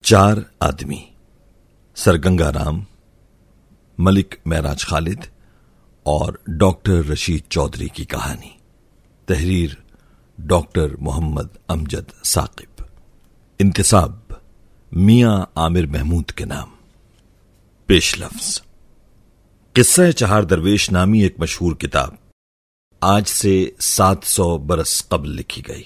4 آدمی، سر گنگا رام، ملک معراج خالد اور ڈاکٹر رشید چودھری کی کہانی۔ تحریر ڈاکٹر محمد امجد ثاقب۔ انتصاب میاں عامر محمود کے نام۔ پیش لفظ۔ قصہ چہار درویش نامی ایک مشہور کتاب آج سے 700 برس قبل لکھی گئی۔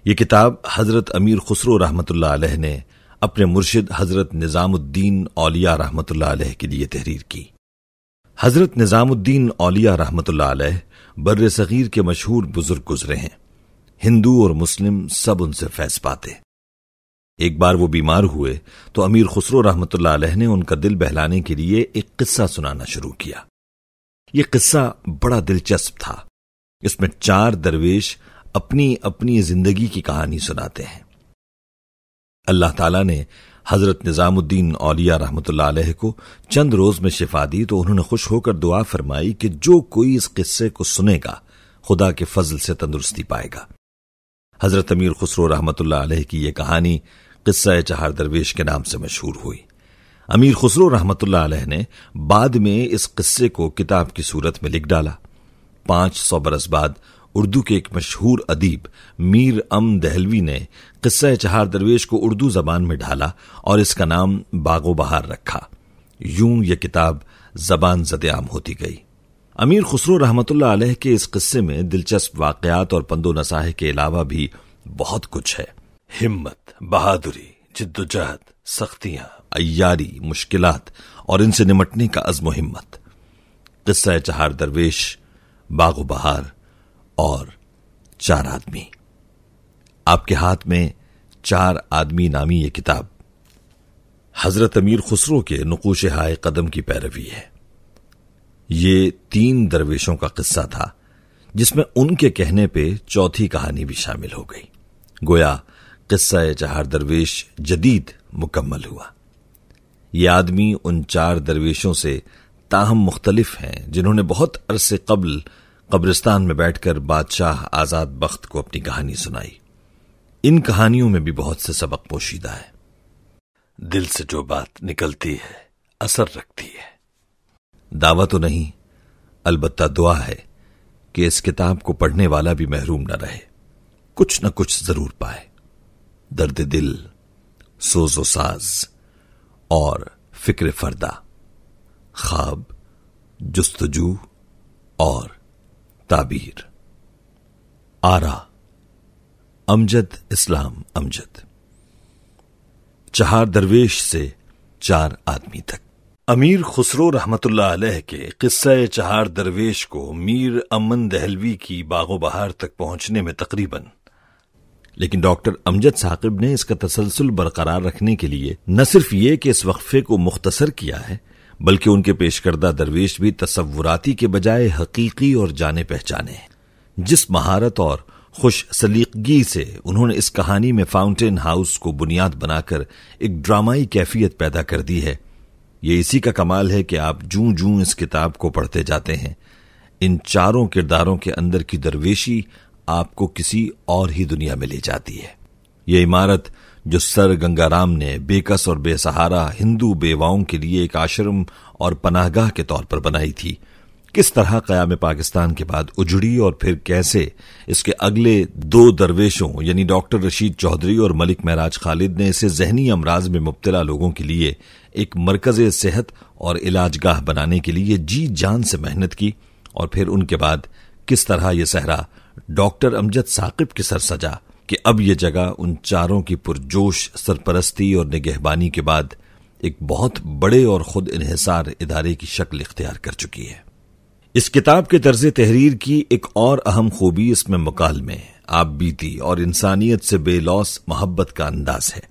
یہ کتاب حضرت امیر خسرو رحمۃ اللہ علیہ نے اپنے مرشد حضرت نظام الدین اولیاء رحمۃ اللہ علیہ کے لیے تحریر کی۔ حضرت نظام الدین اولیاء رحمۃ اللہ علیہ بر صغیر کے مشہور بزرگ گزرے ہیں۔ ہندو اور مسلم سب ان سے فیض پاتے۔ ایک بار وہ بیمار ہوئے تو امیر خسرو رحمۃ اللہ علیہ نے ان کا دل بہلانے کے لیے ایک قصہ سنانا شروع کیا۔ یہ قصہ بڑا دلچسپ تھا۔ اس میں 4 درویش اپنی اپنی زندگی کی کہانی سناتے ہیں۔ اللہ تعالیٰ نے حضرت نظام الدین اولیاء رحمۃ اللہ علیہ کو چند روز میں شفا دی تو انہوں نے خوش ہو کر دعا فرمائی کہ جو کوئی اس قصے کو سنے گا خدا کے فضل سے تندرستی پائے گا۔ حضرت امیر خسرو رحمۃ اللہ علیہ کی یہ کہانی قصہ چہار درویش کے نام سے مشہور ہوئی۔ امیر خسرو رحمۃ اللہ علیہ نے بعد میں اس قصے کو کتاب کی صورت میں لکھ ڈالا۔ 500 برس بعد اردو کے ایک مشہور ادیب میر دہلوی نے قصہ چہار درویش کو اردو زبان میں ڈھالا اور اس کا نام باغ و بہار رکھا۔ یوں یہ کتاب زبان زد عام ہوتی گئی۔ امیر خسرو رحمۃ اللہ علیہ کے اس قصے میں دلچسپ واقعات اور پند و نصائح کے علاوہ بھی بہت کچھ ہے۔ ہمت، بہادری، جد و جہد، سختیاں، عیاری، مشکلات اور ان سے نمٹنے کا عزم و ہمت۔ قصہ چہار درویش، باغ و بہار اور 4 آدمی۔ آپ کے ہاتھ میں 4 آدمی نامی یہ کتاب حضرت امیر خسرو کے نقوش ہائے قدم کی پیروی ہے۔ یہ 3 درویشوں کا قصہ تھا جس میں ان کے کہنے پہ 4تھی کہانی بھی شامل ہو گئی۔ گویا قصہ چہار درویش جدید مکمل ہوا۔ یہ آدمی ان 4 درویشوں سے تاہم مختلف ہیں جنہوں نے بہت عرصے قبل قبرستان میں بیٹھ کر بادشاہ آزاد بخت کو اپنی کہانی سنائی۔ ان کہانیوں میں بھی بہت سے سبق پوشیدہ ہے۔ دل سے جو بات نکلتی ہے اثر رکھتی ہے۔ دعویٰ تو نہیں، البتہ دعا ہے کہ اس کتاب کو پڑھنے والا بھی محروم نہ رہے، کچھ نہ کچھ ضرور پائے۔ درد دل، سوز و ساز اور فکر فردا، خواب، جستجو اور تعبیر۔ آرا امجد اسلام امجد۔ چہار درویش سے 4 آدمی تک۔ امیر خسرو رحمۃ اللہ علیہ کے قصہ چہار درویش کو میر دہلوی کی باغ و بہار تک پہنچنے میں تقریباً، لیکن ڈاکٹر امجد ثاقب نے اس کا تسلسل برقرار رکھنے کے لیے نہ صرف یہ کہ اس وقفے کو مختصر کیا ہے بلکہ ان کے پیش کردہ درویش بھی تصوراتی کے بجائے حقیقی اور جانے پہچانے ہیں۔ جس مہارت اور خوش سلیقگی سے انہوں نے اس کہانی میں فاؤنٹین ہاؤس کو بنیاد بنا کر ایک ڈرامائی کیفیت پیدا کر دی ہے، یہ اسی کا کمال ہے کہ آپ جوں جوں اس کتاب کو پڑھتے جاتے ہیں ان 4 کرداروں کے اندر کی درویشی آپ کو کسی اور ہی دنیا میں لے جاتی ہے۔ یہ عمارت جو سر گنگا رام نے بے کس اور بے سہارا ہندو بیواؤں کے لیے ایک آشرم اور پناہ گاہ کے طور پر بنائی تھی، کس طرح قیام پاکستان کے بعد اجڑی اور پھر کیسے اس کے اگلے 2 درویشوں یعنی ڈاکٹر رشید چودھری اور ملک معراج خالد نے اسے ذہنی امراض میں مبتلا لوگوں کے لیے ایک مرکز صحت اور علاج گاہ بنانے کے لیے جی جان سے محنت کی، اور پھر ان کے بعد کس طرح یہ صحرا ڈاکٹر امجد ثاقب کے سر سجا کہ اب یہ جگہ ان 4 کی پرجوش سرپرستی اور نگہبانی کے بعد ایک بہت بڑے اور خود انحصار ادارے کی شکل اختیار کر چکی ہے۔ اس کتاب کے طرز تحریر کی ایک اور اہم خوبی اس میں مکالمے، آپ بیتی اور انسانیت سے بے لوث محبت کا انداز ہے،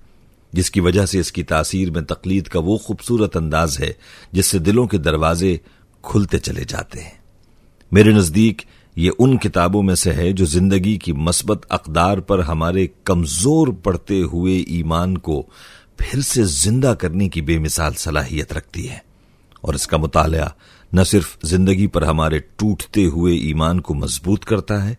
جس کی وجہ سے اس کی تاثیر میں تقلید کا وہ خوبصورت انداز ہے جس سے دلوں کے دروازے کھلتے چلے جاتے ہیں۔ میرے نزدیک یہ ان کتابوں میں سے ہے جو زندگی کی مثبت اقدار پر ہمارے کمزور پڑتے ہوئے ایمان کو پھر سے زندہ کرنے کی بے مثال صلاحیت رکھتی ہے، اور اس کا مطالعہ نہ صرف زندگی پر ہمارے ٹوٹتے ہوئے ایمان کو مضبوط کرتا ہے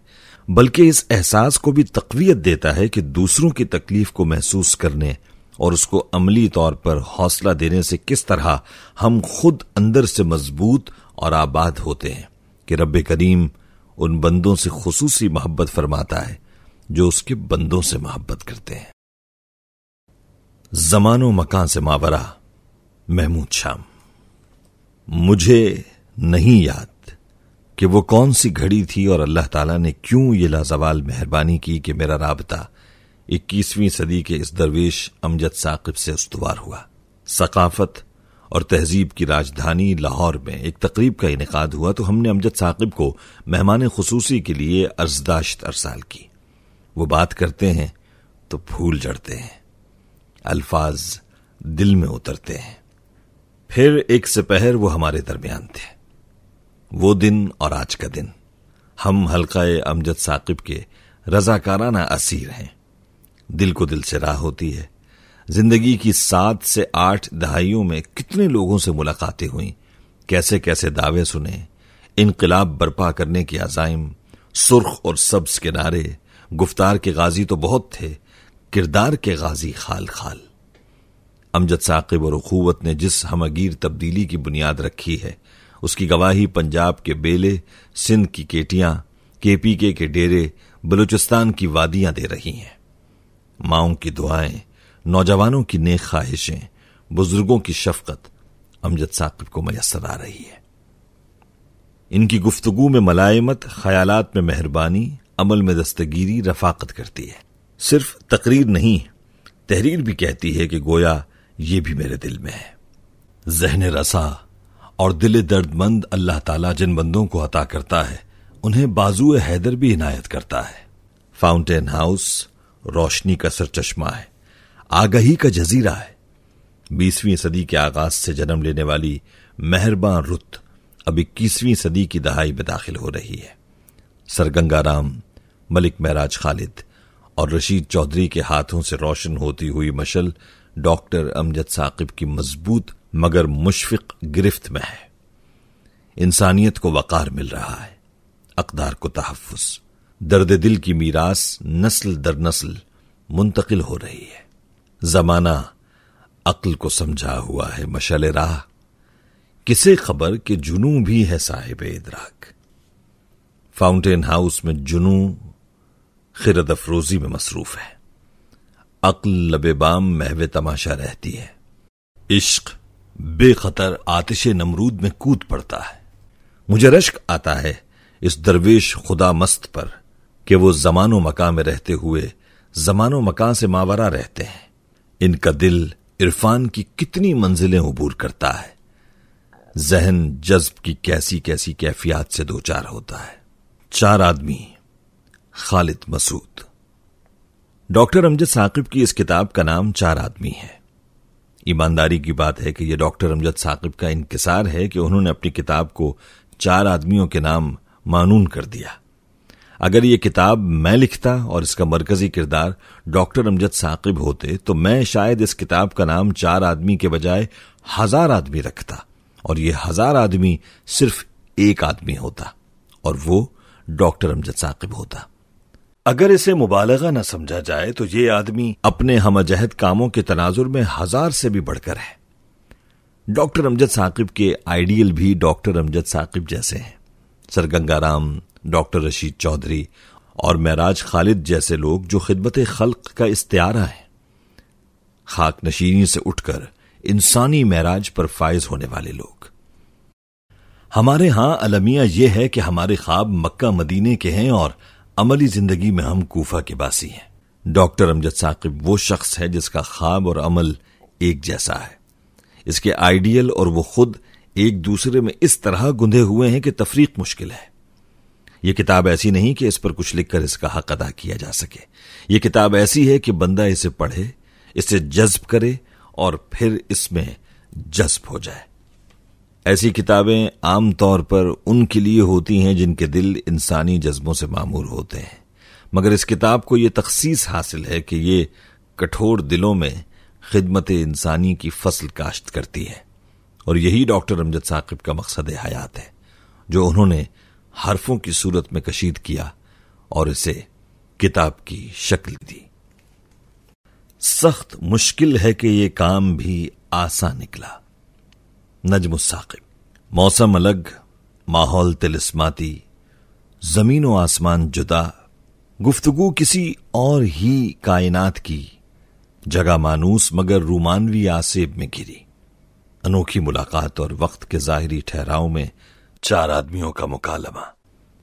بلکہ اس احساس کو بھی تقویت دیتا ہے کہ دوسروں کی تکلیف کو محسوس کرنے اور اس کو عملی طور پر حوصلہ دینے سے کس طرح ہم خود اندر سے مضبوط اور آباد ہوتے ہیں کہ رب کریم ان بندوں سے خصوصی محبت فرماتا ہے جو اس کے بندوں سے محبت کرتے ہیں۔ زمان و مکان سے ماورا، محمود شام۔ مجھے نہیں یاد کہ وہ کون سی گھڑی تھی اور اللہ تعالیٰ نے کیوں یہ لازوال مہربانی کی کہ میرا رابطہ 21ویں صدی کے اس درویش امجد ثاقب سے استوار ہوا۔ ثقافت اور تہذیب کی راجدھانی لاہور میں ایک تقریب کا انعقاد ہوا تو ہم نے امجد ثاقب کو مہمان خصوصی کے لیے عرضداشت ارسال کی۔ وہ بات کرتے ہیں تو پھول جڑتے ہیں، الفاظ دل میں اترتے ہیں۔ پھر ایک سپہر وہ ہمارے درمیان تھے۔ وہ دن اور آج کا دن ہم حلقہ امجد ثاقب کے رضاکارانہ اسیر ہیں۔ دل کو دل سے راہ ہوتی ہے۔ زندگی کی 7 سے 8 دہائیوں میں کتنے لوگوں سے ملاقاتیں ہوئیں، کیسے کیسے دعوے سنے، انقلاب برپا کرنے کے عزائم، سرخ اور سبز کے نعرے۔ گفتار کے غازی تو بہت تھے، کردار کے غازی خال خال۔ امجد ثاقب اور اخوت نے جس ہمگیر تبدیلی کی بنیاد رکھی ہے، اس کی گواہی پنجاب کے بیلے، سندھ کی کیٹیاں، KPK کے ڈیرے، بلوچستان کی وادیاں دے رہی ہیں۔ ماؤں کی دعائیں، نوجوانوں کی نیک خواہشیں، بزرگوں کی شفقت امجد ثاقب کو میسر آ رہی ہے۔ ان کی گفتگو میں ملائمت، خیالات میں مہربانی، عمل میں دستگیری رفاقت کرتی ہے۔ صرف تقریر نہیں، تحریر بھی کہتی ہے کہ گویا یہ بھی میرے دل میں ہے۔ ذہن رسا اور دل درد مند اللہ تعالیٰ جن بندوں کو عطا کرتا ہے انہیں بازو حیدر بھی عنایت کرتا ہے۔ فاؤنٹین ہاؤس روشنی کا سرچشمہ ہے، آگہی کا جزیرہ ہے۔ 20ویں صدی کے آغاز سے جنم لینے والی مہرباں رت اب 21ویں صدی کی دہائی میں داخل ہو رہی ہے۔ سرگنگا رام، ملک معراج خالد اور رشید چودھری کے ہاتھوں سے روشن ہوتی ہوئی مشل ڈاکٹر امجد ثاقب کی مضبوط مگر مشفق گرفت میں ہے۔ انسانیت کو وقار مل رہا ہے، اقدار کو تحفظ، درد دل کی میراث نسل در نسل منتقل ہو رہی ہے۔ زمانہ عقل کو سمجھا ہوا ہے مشعل راہ، کسے خبر کہ جنوں بھی ہے صاحب ادراک۔ فاؤنٹین ہاؤس میں جنوں خرد افروزی میں مصروف ہے، عقل لبے بام محو تماشا رہتی ہے۔ عشق بے خطر آتش نمرود میں کود پڑتا ہے۔ مجھے رشک آتا ہے اس درویش خدا مست پر کہ وہ زمان و مکان میں رہتے ہوئے زمان و مکان سے ماورا رہتے ہیں۔ ان کا دل عرفان کی کتنی منزلیں عبور کرتا ہے، ذہن جذب کی کیسی کیسی کیفیات سے دوچار ہوتا ہے۔ 4 آدمی، خالد مسعود۔ ڈاکٹر امجد ثاقب کی اس کتاب کا نام 4 آدمی ہے۔ ایمانداری کی بات ہے کہ یہ ڈاکٹر امجد ثاقب کا انکسار ہے کہ انہوں نے اپنی کتاب کو 4 آدمیوں کے نام معنون کر دیا۔ اگر یہ کتاب میں لکھتا اور اس کا مرکزی کردار ڈاکٹر امجد ثاقب ہوتے تو میں شاید اس کتاب کا نام 4 آدمی کے بجائے 1000 آدمی رکھتا، اور یہ 1000 آدمی صرف ایک آدمی ہوتا، اور وہ ڈاکٹر امجد ثاقب ہوتا۔ اگر اسے مبالغہ نہ سمجھا جائے تو یہ آدمی اپنے ہمجہد کاموں کے تناظر میں 1000 سے بھی بڑھ کر ہے۔ ڈاکٹر امجد ثاقب کے آئیڈیل بھی ڈاکٹر امجد ثاقب جیسے ہیں۔ سرگنگا رام، ڈاکٹر رشید چودھری اور معراج خالد جیسے لوگ جو خدمت خلق کا استعارہ ہیں، خاک نشینی سے اٹھ کر انسانی معراج پر فائز ہونے والے لوگ۔ ہمارے ہاں المیہ یہ ہے کہ ہمارے خواب مکہ مدینے کے ہیں اور عملی زندگی میں ہم کوفہ کے باسی ہیں۔ ڈاکٹر امجد ثاقب وہ شخص ہے جس کا خواب اور عمل ایک جیسا ہے۔ اس کے آئیڈیل اور وہ خود ایک دوسرے میں اس طرح گندھے ہوئے ہیں کہ تفریق مشکل ہے۔ یہ کتاب ایسی نہیں کہ اس پر کچھ لکھ کر اس کا حق ادا کیا جا سکے۔ یہ کتاب ایسی ہے کہ بندہ اسے پڑھے، اسے جذب کرے اور پھر اس میں جذب ہو جائے۔ ایسی کتابیں عام طور پر ان کے لیے ہوتی ہیں جن کے دل انسانی جذبوں سے معمور ہوتے ہیں، مگر اس کتاب کو یہ تخصیص حاصل ہے کہ یہ کٹھور دلوں میں خدمت انسانی کی فصل کاشت کرتی ہے، اور یہی ڈاکٹر امجد ثاقب کا مقصد حیات ہے جو انہوں نے حرفوں کی صورت میں کشید کیا اور اسے کتاب کی شکل دی۔ سخت مشکل ہے کہ یہ کام بھی آسان نکلا۔ نجم الثاقب۔ موسم الگ، ماحول طلسماتی، زمین و آسمان جدا، گفتگو کسی اور ہی کائنات کی، جگہ مانوس مگر رومانوی آسیب میں گری۔ انوکھی ملاقات اور وقت کے ظاہری ٹھہراؤ میں 4 آدمیوں کا مکالمہ۔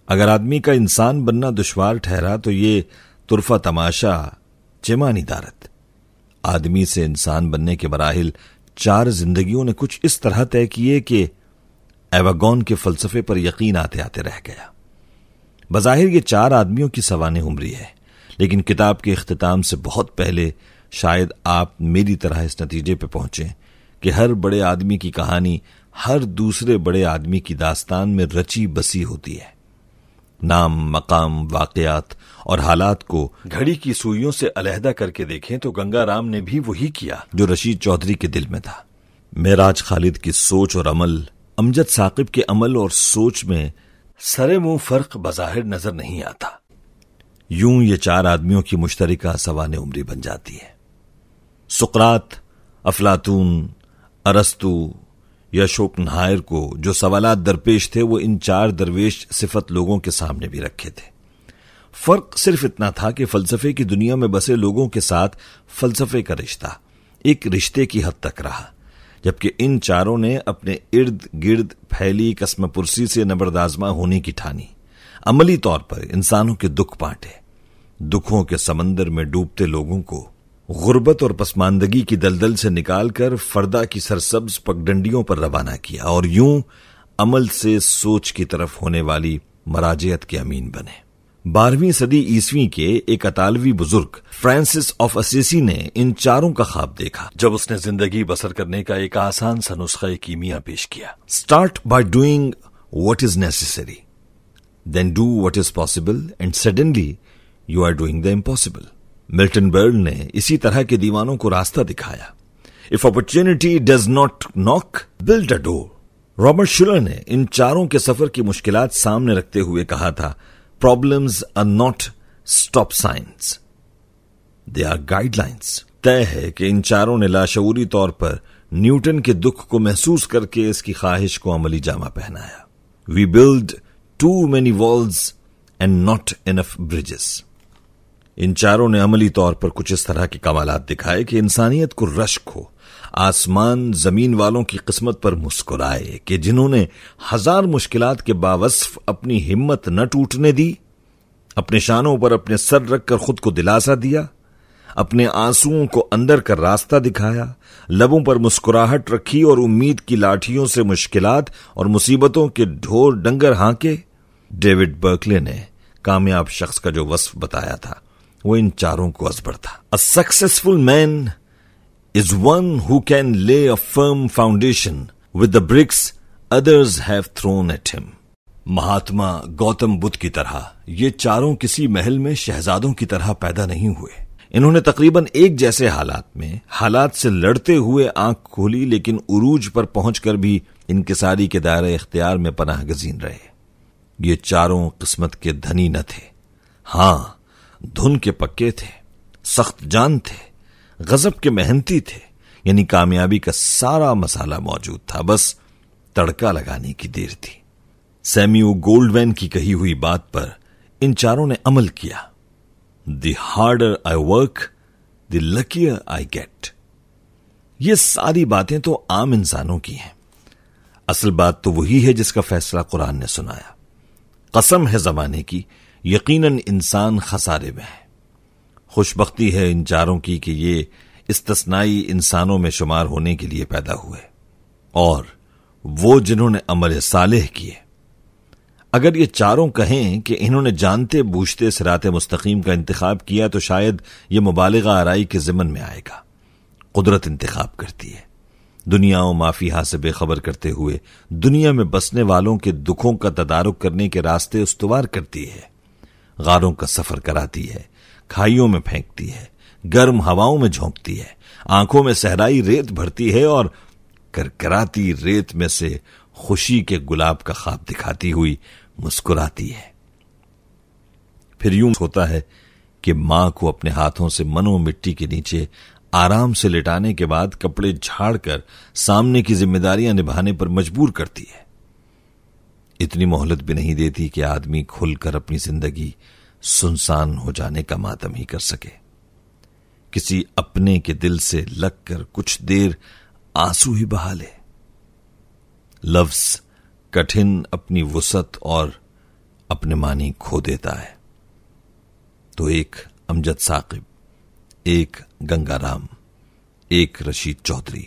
اگر آدمی کا انسان بننا دشوار ٹھہرا تو یہ طرفہ تماشا چمانی دارت۔ آدمی سے انسان بننے کے مراحل 4 زندگیوں نے کچھ اس طرح طے کیے کہ ایواگون کے فلسفے پر یقین آتے آتے رہ گیا۔ بظاہر یہ 4 آدمیوں کی سوانح عمری ہے، لیکن کتاب کے اختتام سے بہت پہلے شاید آپ میری طرح اس نتیجے پہ پہنچیں کہ ہر بڑے آدمی کی کہانی ہر دوسرے بڑے آدمی کی داستان میں رچی بسی ہوتی ہے۔ نام، مقام، واقعات اور حالات کو گھڑی کی سوئیوں سے علیحدہ کر کے دیکھیں تو گنگا رام نے بھی وہی کیا جو رشید چودھری کے دل میں تھا۔ معراج خالد کی سوچ اور عمل امجد ثاقب کے عمل اور سوچ میں سرے منہ فرق بظاہر نظر نہیں آتا۔ یوں یہ 4 آدمیوں کی مشترکہ سوانح عمری بن جاتی ہے۔ سقراط، افلاطون، ارسطو یا شوپنہائر کو جو سوالات درپیش تھے وہ ان 4 درویش صفت لوگوں کے سامنے بھی رکھے تھے۔ فرق صرف اتنا تھا کہ فلسفے کی دنیا میں بسے لوگوں کے ساتھ فلسفے کا رشتہ ایک رشتے کی حد تک رہا، جبکہ ان 4 نے اپنے ارد گرد پھیلی قسم پرسی سے نبردآزما ہونے کی ٹھانی۔ عملی طور پر انسانوں کے دکھ بانٹے، دکھوں کے سمندر میں ڈوبتے لوگوں کو غربت اور پسماندگی کی دلدل سے نکال کر فردا کی سرسبز پگڈنڈیوں پر روانہ کیا، اور یوں عمل سے سوچ کی طرف ہونے والی مراجعت کے امین بنے۔ 12ویں صدی عیسوی کے ایک اطالوی بزرگ فرانسس آف اسیسی نے ان 4 کا خواب دیکھا جب اس نے زندگی بسر کرنے کا ایک آسان سا نسخہ کیمیا پیش کیا۔ Start by doing what is necessary, then do what is possible, and suddenly you are doing the impossible۔ Milton Byrne نے اسی طرح کے دیوانوں کو راستہ دکھایا۔ If opportunity does not knock, build a door۔ Robert Schuller نے ان 4 کے سفر کی مشکلات سامنے رکھتے ہوئے کہا تھا، Problems are not stop signs, they are guidelines۔ طے ہے کہ ان 4 نے لاشعوری طور پر نیوٹن کے دکھ کو محسوس کر کے اس کی خواہش کو عملی جامہ پہنایا۔ We build too many walls and not enough bridges۔ ان 4 نے عملی طور پر کچھ اس طرح کے کمالات دکھائے کہ انسانیت کو رشک ہو، آسمان زمین والوں کی قسمت پر مسکرائے کہ جنہوں نے 1000 مشکلات کے باوصف اپنی ہمت نہ ٹوٹنے دی، اپنے شانوں پر اپنے سر رکھ کر خود کو دلاسا دیا، اپنے آنسوؤں کو اندر کر راستہ دکھایا، لبوں پر مسکراہٹ رکھی اور امید کی لاٹھیوں سے مشکلات اور مصیبتوں کے ڈھور ڈنگر ہانکے۔ ڈیوڈ برکلے نے کامیاب شخص کا جو وصف بتایا تھا وہ ان 4 کو ازبر تھا۔ A successful man is one who can lay a firm foundation with the bricks others have thrown at him۔ Mahatma Gautam بدھ کی طرح یہ 4 کسی محل میں شہزادوں کی طرح پیدا نہیں ہوئے۔ انہوں نے تقریباً ایک جیسے حالات سے لڑتے ہوئے آنکھ کھولی، لیکن عروج پر پہنچ کر بھی انکساری کے دائرہ اختیار میں پناہ گزین رہے۔ یہ 4 قسمت کے دھنی نہ تھے، ہاں دھن کے پکے تھے، سخت جان تھے، غضب کے محنتی تھے، یعنی کامیابی کا سارا مسالہ موجود تھا، بس تڑکا لگانے کی دیر تھی۔ سیمیو گولڈوین کی کہی ہوئی بات پر ان 4 نے عمل کیا۔ The harder I work, the luckier I get۔ یہ ساری باتیں تو عام انسانوں کی ہیں، اصل بات تو وہی ہے جس کا فیصلہ قرآن نے سنایا۔ قسم ہے زمانے کی، یقیناً انسان خسارے میں ہے۔ خوش بختی ہے ان 4 کی کہ یہ استثنائی انسانوں میں شمار ہونے کے لیے پیدا ہوئے، اور وہ جنہوں نے عمل صالح کیے۔ اگر یہ 4 کہیں کہ انہوں نے جانتے بوجھتے صراط مستقیم کا انتخاب کیا تو شاید یہ مبالغہ آرائی کے ضمن میں آئے گا۔ قدرت انتخاب کرتی ہے، دنیا و مافیہا سے بے خبر کرتے ہوئے دنیا میں بسنے والوں کے دکھوں کا تدارک کرنے کے راستے استوار کرتی ہے، غاروں کا سفر کراتی ہے، کھائیوں میں پھینکتی ہے، گرم ہواؤں میں جھونکتی ہے، آنکھوں میں صحرائی ریت بھرتی ہے اور کرکراتی ریت میں سے خوشی کے گلاب کا خواب دکھاتی ہوئی مسکراتی ہے۔ پھر یوں ہوتا ہے کہ ماں کو اپنے ہاتھوں سے منو مٹی کے نیچے آرام سے لٹانے کے بعد کپڑے جھاڑ کر سامنے کی ذمہ داریاں نبھانے پر مجبور کرتی ہے. اتنی مہلت بھی نہیں دیتی کہ آدمی کھل کر اپنی زندگی سنسان ہو جانے کا ماتم ہی کر سکے. کسی اپنے کے دل سے لگ کر کچھ دیر آنسو ہی بہا لے. لفظ کٹھن اپنی وسعت اور اپنے معنی کھو دیتا ہے. تو ایک امجد ثاقب، ایک گنگا رام، ایک رشید چودھری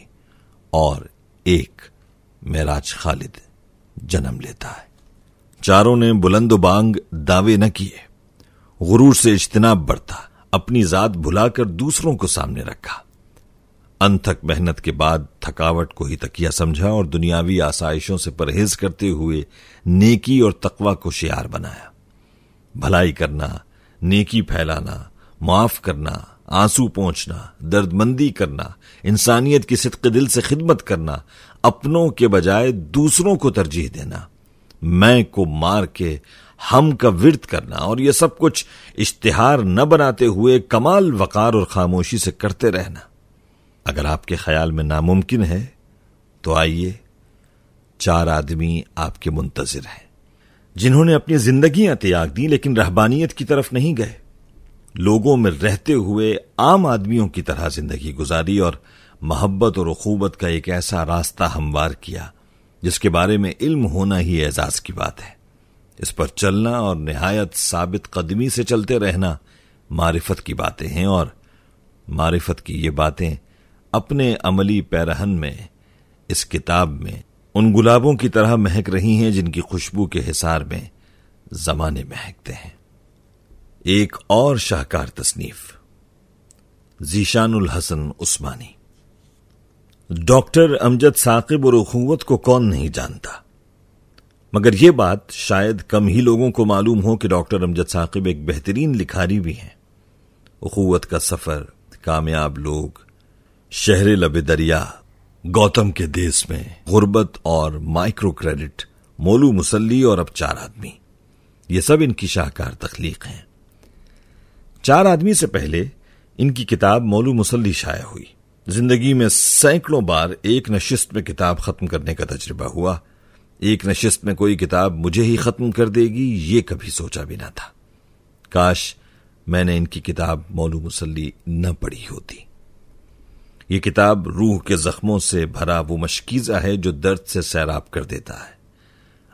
اور ایک معراج خالد جنم لیتا ہے. چاروں نے بلند و بانگ دعوے نہ کیے، غرور سے اجتناب برتا، اپنی ذات بھلا کر دوسروں کو سامنے رکھا. انتھک محنت کے بعد تھکاوٹ کو ہی تکیہ سمجھا اور دنیاوی آسائشوں سے پرہیز کرتے ہوئے نیکی اور تقوی کو شعار بنایا. بھلائی کرنا، نیکی پھیلانا، معاف کرنا، آنسو پونچھنا، درد مندی کرنا، انسانیت کی صدق دل سے خدمت کرنا، اپنوں کے بجائے دوسروں کو ترجیح دینا، میں کو مار کے ہم کا ورد کرنا، اور یہ سب کچھ اشتہار نہ بناتے ہوئے کمال وقار اور خاموشی سے کرتے رہنا. اگر آپ کے خیال میں ناممکن ہے تو آئیے، 4 آدمی آپ کے منتظر ہیں جنہوں نے اپنی زندگیاں تیاگ دی لیکن رہبانیت کی طرف نہیں گئے. لوگوں میں رہتے ہوئے عام آدمیوں کی طرح زندگی گزاری اور محبت اور اخوت کا ایک ایسا راستہ ہموار کیا جس کے بارے میں علم ہونا ہی اعزاز کی بات ہے. اس پر چلنا اور نہایت ثابت قدمی سے چلتے رہنا معرفت کی باتیں ہیں، اور معرفت کی یہ باتیں اپنے عملی پیرہن میں اس کتاب میں ان گلابوں کی طرح مہک رہی ہیں جن کی خوشبو کے حصار میں زمانے مہکتے ہیں. ایک اور شاہکار تصنیف، ذیشان الحسن عثمانی. ڈاکٹر امجد ثاقب اور اخوت کو کون نہیں جانتا، مگر یہ بات شاید کم ہی لوگوں کو معلوم ہو کہ ڈاکٹر امجد ثاقب ایک بہترین لکھاری بھی ہیں. اخوت کا سفر، کامیاب لوگ، شہر لب دریا، گوتم کے دیس میں، غربت اور مائکرو کریڈٹ، مولو مسلی اور اب 4 آدمی، یہ سب ان کی شاہکار تخلیق ہیں. 4 آدمی سے پہلے ان کی کتاب مولو مسلی شائع ہوئی. زندگی میں سینکڑوں بار ایک نشست میں کتاب ختم کرنے کا تجربہ ہوا. ایک نشست میں کوئی کتاب مجھے ہی ختم کر دے گی یہ کبھی سوچا بھی نہ تھا. کاش میں نے ان کی کتاب مولو مسلی نہ پڑھی ہوتی. یہ کتاب روح کے زخموں سے بھرا وہ مشکیزہ ہے جو درد سے سیراب کر دیتا ہے.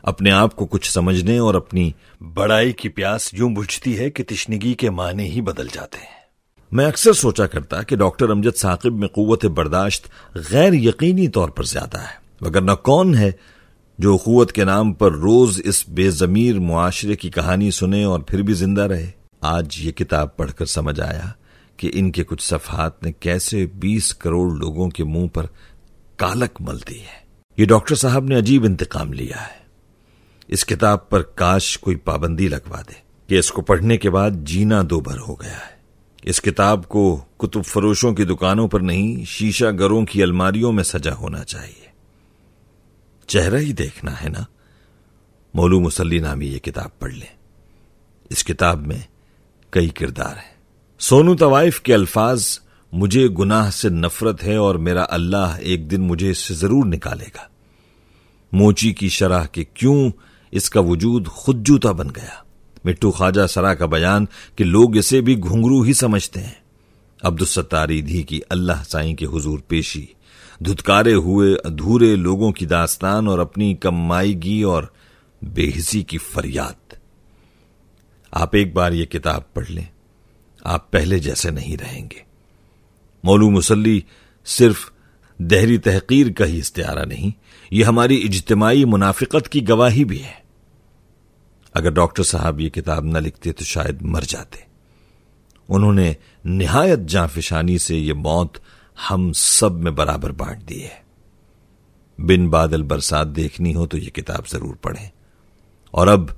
اپنے آپ کو کچھ سمجھنے اور اپنی بڑائی کی پیاس یوں بجھتی ہے کہ تشنگی کے معنی ہی بدل جاتے ہیں. میں اکثر سوچا کرتا کہ ڈاکٹر امجد ثاقب میں قوت برداشت غیر یقینی طور پر زیادہ ہے، وگرنہ کون ہے جو اخوت کے نام پر روز اس بے ضمیر معاشرے کی کہانی سنے اور پھر بھی زندہ رہے. آج یہ کتاب پڑھ کر سمجھ آیا کہ ان کے کچھ صفحات نے کیسے 20 کروڑ لوگوں کے منہ پر کالک مل دی ہے. یہ ڈاکٹر صاحب نے عجیب انتقام لیا ہے. اس کتاب پر کاش کوئی پابندی لگوا دے کہ اس کو پڑھنے کے بعد جینا 2 بر ہو گیا ہے. اس کتاب کو کتب فروشوں کی دکانوں پر نہیں، شیشہ گروں کی الماریوں میں سجا ہونا چاہیے. چہرہ ہی دیکھنا ہے نا. مولو مسلی نامی یہ کتاب پڑھ لیں. اس کتاب میں کئی کردار ہیں. سونو طوائف کے الفاظ، مجھے گناہ سے نفرت ہے اور میرا اللہ ایک دن مجھے اس سے ضرور نکالے گا. موچی کی شرح کہ کیوں اس کا وجود خود جوتا بن گیا. مٹو خواجہ سرا کا بیان کہ لوگ اسے بھی گھنگرو ہی سمجھتے ہیں. عبدالستار ایدھی کی اللہ سائیں کے حضور پیشی، دھتکارے ہوئے ادھورے لوگوں کی داستان اور اپنی کمائیگی اور بے حسی کی فریاد. آپ ایک بار یہ کتاب پڑھ لیں، آپ پہلے جیسے نہیں رہیں گے. مولو مسلی صرف دہری تحقیر کا ہی استعارہ نہیں، یہ ہماری اجتماعی منافقت کی گواہی بھی ہے. اگر ڈاکٹر صاحب یہ کتاب نہ لکھتے تو شاید مر جاتے. انہوں نے نہایت جانفشانی سے یہ موت ہم سب میں برابر بانٹ دی ہے. بن بادل برسات دیکھنی ہو تو یہ کتاب ضرور پڑھیں. اور اب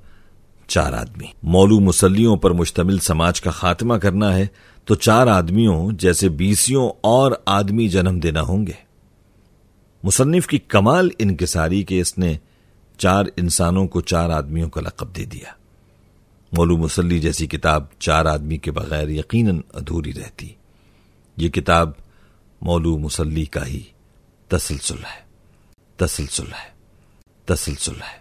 4 آدمی، مولو مسلیوں پر مشتمل سماج کا خاتمہ کرنا ہے تو 4 آدمیوں جیسے 20 اور آدمی جنم دینا ہوں گے. مصنف کی کمال انکساری کہ اس نے 4 انسانوں کو 4 آدمیوں کا لقب دے دیا. مولو مسلی جیسی کتاب 4 آدمی کے بغیر یقیناً ادھوری رہتی۔ یہ کتاب مولو مسلی کا ہی تسلسل ہے، تسلسل ہے، تسلسل ہے۔